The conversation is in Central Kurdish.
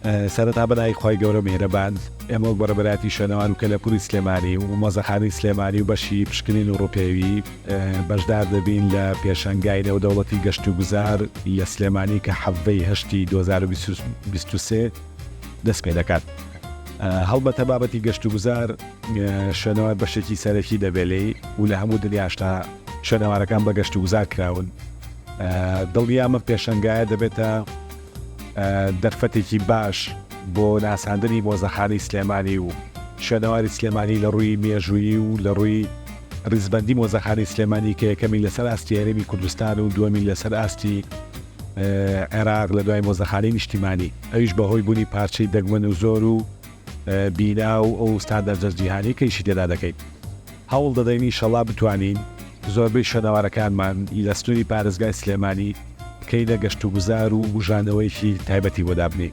سەرەتا بەنای خی گەورە مێرەبان ئێمە بەڕێبەتی شوێنەوان و کەلەپوری سلێمانی و مەزەخانی سلێمانی و بەشی پشکنین ئوروپێوی بەشدار دەبین لە پێشەنگای نێو دەوڵەتی گەشت و گوزار لە سلێمانی کە حەڤەی هەشتی 2023 دەست پێ دەکات. هەڵبەتە بابەتی گەشت و گوزار شوێنەوە بەشێکی سەرەکی دەبێلێ و لە هەموو دنیاشتا شوێنەوارەکان بە گەشت و گوزار کراون. دڵنیامە پێشەنگایە دەبێتە دەرفەتێکی باش بۆ ناساندنی مۆزەخانی سلێمانی و شوێنەواری سلێمانی لە ڕووی مێژووی و لە ڕووی ڕیزبەندی مۆزەخانی سلێمانی کە یەکەمی لەسەر ئاستی هەرێمی کوردستان و دووەمی لەسەر ئاستی عێراق لە دوای مۆزەخانی نیشتیمانی، ئەویش بەهۆی بوونی پارچەی دەگمەن و زۆر و بینا و ئەو ستاندەرە جیهانی کەیشی تێدا دەکەیت. هەوڵ دەدەین ئینشەڵا بتوانین زۆربەی شوێنەوارەکانمان لە سنووری پارێزگای سلێمانی کەی لە گەشت و گوزار و بژانەوەیکی تایبەتی بۆ دابنی.